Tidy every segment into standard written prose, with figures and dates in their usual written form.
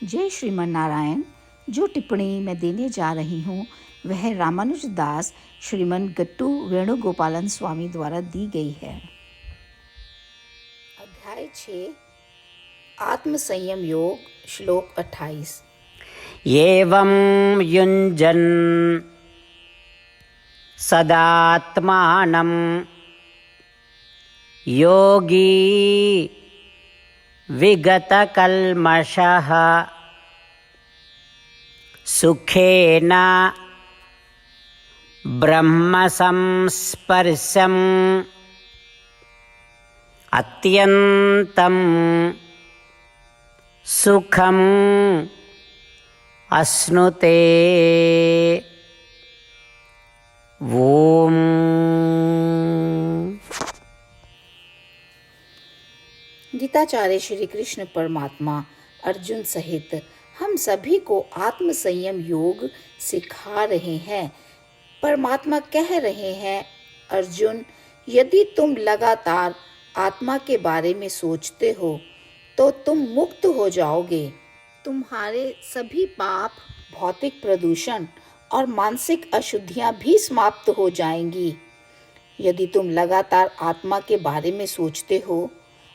जय श्रीमन नारायण। जो टिप्पणी मैं देने जा रही हूँ वह रामानुज दास श्रीमन गट्टू वेणुगोपालन स्वामी द्वारा दी गई है। अध्याय 6 आत्म संयम योग, श्लोक 28। एवं युञ्जन् सदात्मानं योगी विगतकल्मषः सुखेन ब्रह्मसंस्पर्शम् अत्यन्तं सुखम् अश्नुते। ओम। गीताचार्य श्री कृष्ण परमात्मा अर्जुन सहित हम सभी को आत्म संयम योग सिखा रहे हैं। परमात्मा कह रहे हैं, अर्जुन, यदि तुम लगातार आत्मा के बारे में सोचते हो तो तुम मुक्त हो जाओगे। तुम्हारे सभी पाप, भौतिक प्रदूषण और मानसिक अशुद्धियां भी समाप्त हो जाएंगी। यदि तुम लगातार आत्मा के बारे में सोचते हो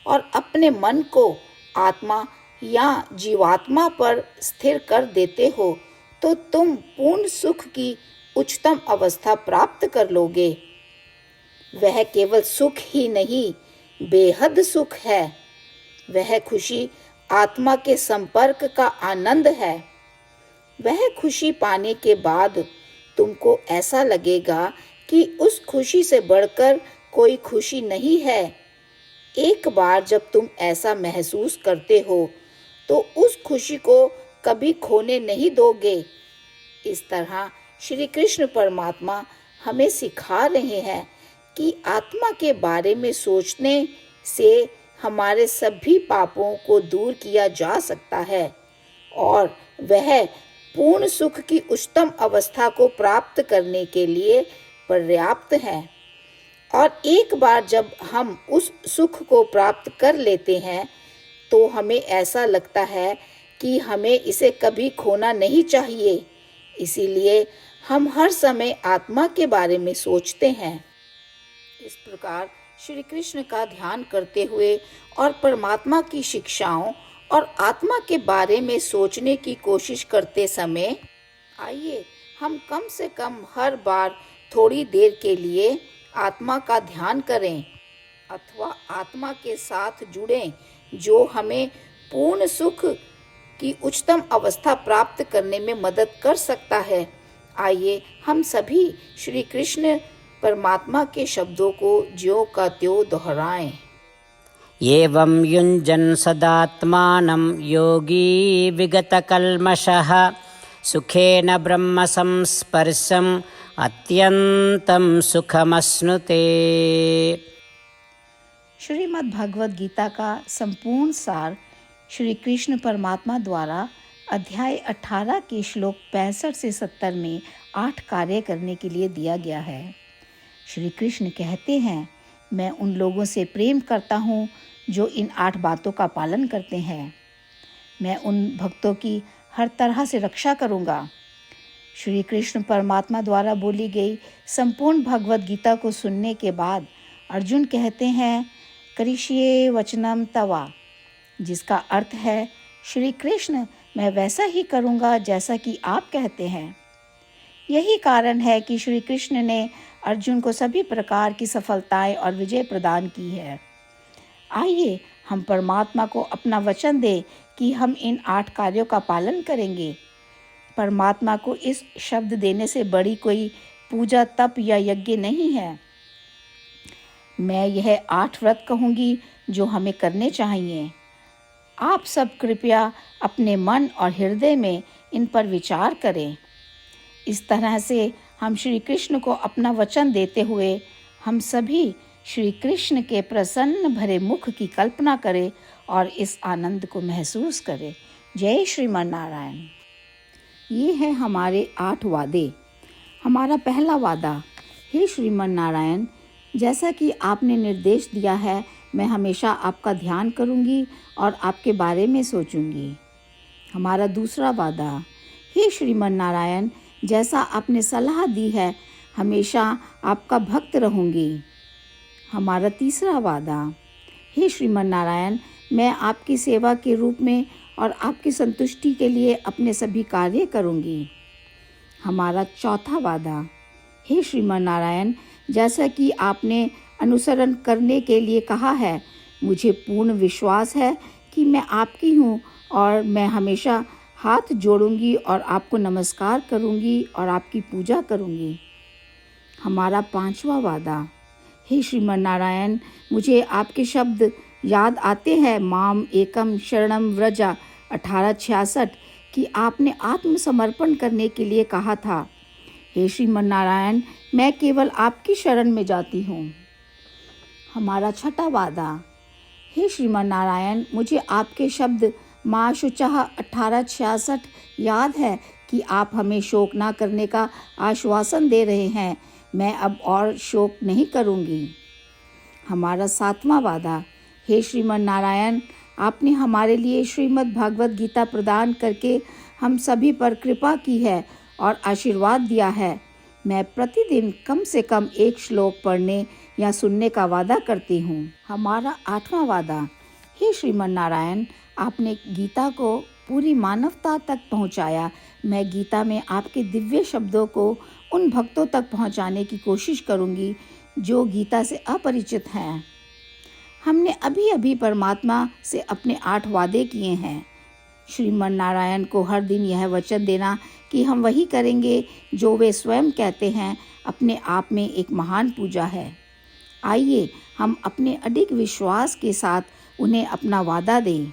और अपने मन को आत्मा या जीवात्मा पर स्थिर कर देते हो तो तुम पूर्ण सुख की उच्चतम अवस्था प्राप्त कर लोगे। वह केवल सुख ही नहीं, बेहद सुख है। वह खुशी आत्मा के संपर्क का आनंद है। वह खुशी पाने के बाद तुमको ऐसा लगेगा कि उस खुशी से बढ़कर कोई खुशी नहीं है। एक बार जब तुम ऐसा महसूस करते हो तो उस खुशी को कभी खोने नहीं दोगे। इस तरह श्री कृष्ण परमात्मा हमें सिखा रहे हैं कि आत्मा के बारे में सोचने से हमारे सभी पापों को दूर किया जा सकता है और वह पूर्ण सुख की उच्चतम अवस्था को प्राप्त करने के लिए पर्याप्त है। और एक बार जब हम उस सुख को प्राप्त कर लेते हैं तो हमें ऐसा लगता है कि हमें इसे कभी खोना नहीं चाहिए। इसीलिए हम हर समय आत्मा के बारे में सोचते हैं। इस प्रकार श्री कृष्ण का ध्यान करते हुए और परमात्मा की शिक्षाओं और आत्मा के बारे में सोचने की कोशिश करते समय आइए हम कम से कम हर बार थोड़ी देर के लिए आत्मा का ध्यान करें अथवा आत्मा के साथ जुड़ें, जो हमें पूर्ण सुख की उच्चतम अवस्था प्राप्त करने में मदद कर सकता है। आइए हम सभी श्री कृष्ण परमात्मा के शब्दों को ज्यों का त्यों दोहराएं। एवं युञ्जन् सदात्मानं योगी विगतकल्मषः सुखेन ब्रह्मसंस्पर्शम् अत्यंतं सुखमश्नुते। श्रीमद् भगवद गीता का संपूर्ण सार श्री कृष्ण परमात्मा द्वारा अध्याय 18 के श्लोक 65 से 70 में 8 कार्य करने के लिए दिया गया है। श्री कृष्ण कहते हैं, मैं उन लोगों से प्रेम करता हूँ जो इन 8 बातों का पालन करते हैं। मैं उन भक्तों की हर तरह से रक्षा करूँगा। श्री कृष्ण परमात्मा द्वारा बोली गई संपूर्ण भगवद गीता को सुनने के बाद अर्जुन कहते हैं, करिष्ये वचनम तवा, जिसका अर्थ है, श्री कृष्ण, मैं वैसा ही करूँगा जैसा कि आप कहते हैं। यही कारण है कि श्री कृष्ण ने अर्जुन को सभी प्रकार की सफलताएं और विजय प्रदान की है। आइए हम परमात्मा को अपना वचन दें कि हम इन 8 कार्यों का पालन करेंगे। परमात्मा को इस शब्द देने से बड़ी कोई पूजा, तप या यज्ञ नहीं है। मैं यह 8 व्रत कहूँगी जो हमें करने चाहिए। आप सब कृपया अपने मन और हृदय में इन पर विचार करें। इस तरह से हम श्री कृष्ण को अपना वचन देते हुए हम सभी श्री कृष्ण के प्रसन्न भरे मुख की कल्पना करें और इस आनंद को महसूस करें। जय श्रीमन नारायण। ये है हमारे 8 वादे। हमारा पहला वादा, हे श्रीमन नारायण, जैसा कि आपने निर्देश दिया है, मैं हमेशा आपका ध्यान करूंगी और आपके बारे में सोचूंगी। हमारा दूसरा वादा, हे श्रीमन नारायण, जैसा आपने सलाह दी है हमेशा आपका भक्त रहूंगी। हमारा तीसरा वादा, हे श्रीमन नारायण, मैं आपकी सेवा के रूप में और आपकी संतुष्टि के लिए अपने सभी कार्य करूंगी। हमारा चौथा वादा, हे श्रीमन नारायण, जैसा कि आपने अनुसरण करने के लिए कहा है, मुझे पूर्ण विश्वास है कि मैं आपकी हूँ और मैं हमेशा हाथ जोड़ूंगी और आपको नमस्कार करूंगी और आपकी पूजा करूंगी। हमारा पांचवा वादा, हे श्रीमन नारायण, मुझे आपके शब्द याद आते हैं, माम एकम शरणम व्रजा 1866, कि आपने आत्मसमर्पण करने के लिए कहा था। हे श्रीमन नारायण, मैं केवल आपकी शरण में जाती हूँ। हमारा छठा वादा, हे श्रीमन नारायण, मुझे आपके शब्द माँ शुचः 1866 याद है कि आप हमें शोक ना करने का आश्वासन दे रहे हैं। मैं अब और शोक नहीं करूँगी। हमारा सातवां वादा, हे श्रीमन नारायण, आपने हमारे लिए श्रीमद् भागवत गीता प्रदान करके हम सभी पर कृपा की है और आशीर्वाद दिया है। मैं प्रतिदिन कम से कम एक श्लोक पढ़ने या सुनने का वादा करती हूँ। हमारा आठवां वादा, हे श्रीमन नारायण, आपने गीता को पूरी मानवता तक पहुँचाया। मैं गीता में आपके दिव्य शब्दों को उन भक्तों तक पहुँचाने की कोशिश करूँगी जो गीता से अपरिचित हैं। हमने अभी अभी परमात्मा से अपने 8 वादे किए हैं। श्रीमन नारायण को हर दिन यह वचन देना कि हम वही करेंगे जो वे स्वयं कहते हैं, अपने आप में एक महान पूजा है। आइए हम अपने अडिग विश्वास के साथ उन्हें अपना वादा दें।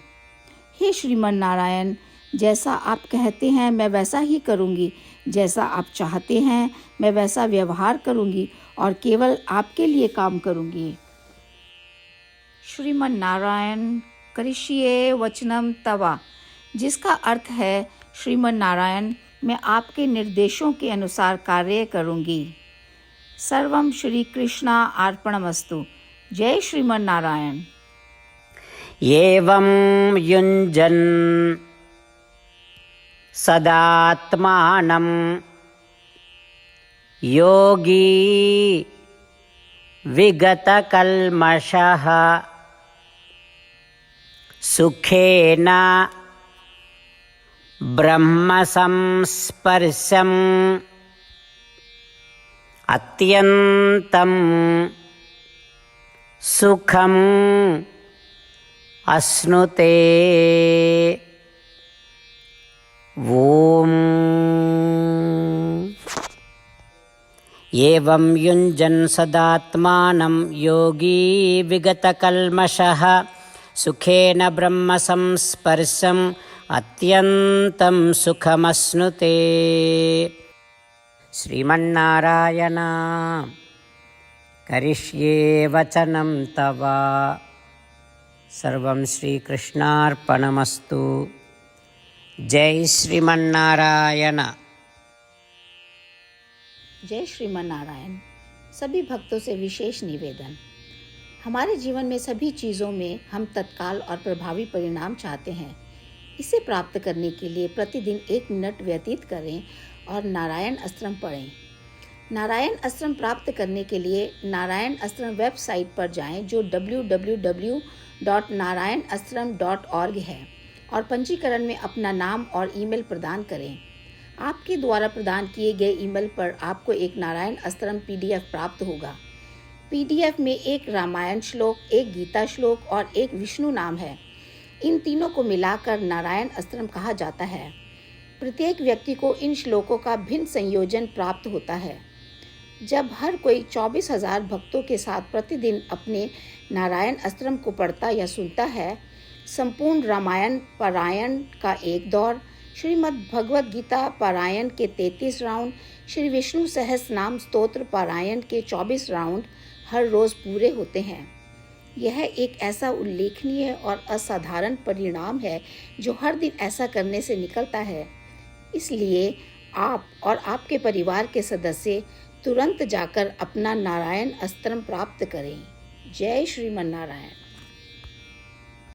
हे श्रीमन नारायण, जैसा आप कहते हैं मैं वैसा ही करूँगी, जैसा आप चाहते हैं मैं वैसा व्यवहार करूँगी और केवल आपके लिए काम करूँगी। श्रीमन नारायण करिष्ये वचनम तवा, जिसका अर्थ है, श्रीमन नारायण, मैं आपके निर्देशों के अनुसार कार्य करूँगी। सर्वम श्री कृष्णा अर्पणमस्तु। जय श्रीमन नारायण। एवं युञ्जन् सदात्मानं योगी विगतकल्मषः सुखेन ब्रह्मसंस्पर्शम् अत्यन्तं सुखम् अश्नुते। ॐ एवं युञ्जन् सदात्मानं योगी विगतकल्मषः सुखेन ब्रह्मसंस्पर्शम् अत्यन्तं सुखमश्नुते। श्रीमन्नारायण करिष्ये वचनं तव। सर्वं श्रीकृष्णार्पणमस्तु। जय श्रीमन्नारायण। जय श्रीमन नारायण। सभी भक्तों से विशेष निवेदन, हमारे जीवन में सभी चीज़ों में हम तत्काल और प्रभावी परिणाम चाहते हैं। इसे प्राप्त करने के लिए प्रतिदिन 1 मिनट व्यतीत करें और नारायण अस्त्रम पढ़ें। नारायण अस्त्रम प्राप्त करने के लिए नारायण अस्त्रम वेबसाइट पर जाएं, जो www.narayanastram.org है, और पंजीकरण में अपना नाम और ईमेल प्रदान करें। आपके द्वारा प्रदान किए गए ईमेल पर आपको एक नारायण अस्त्रम PDF प्राप्त होगा। PDF में 1 रामायण श्लोक, 1 गीता श्लोक और 1 विष्णु नाम है। इन तीनों को मिलाकर नारायण अस्त्रम कहा जाता है। प्रत्येक व्यक्ति को इन श्लोकों का भिन्न संयोजन प्राप्त होता है। जब हर कोई 24,000 भक्तों के साथ प्रतिदिन अपने नारायण अस्त्रम को पढ़ता या सुनता है, संपूर्ण रामायण पारायण का 1 दौर, श्रीमद् भगवद गीता पारायण के 33 राउंड, श्री विष्णु सहस्रनाम स्तोत्र पारायण के 24 राउंड हर रोज़ पूरे होते हैं। यह एक ऐसा उल्लेखनीय और असाधारण परिणाम है जो हर दिन ऐसा करने से निकलता है। इसलिए आप और आपके परिवार के सदस्य तुरंत जाकर अपना नारायण अस्त्रम प्राप्त करें। जय श्रीमन नारायण।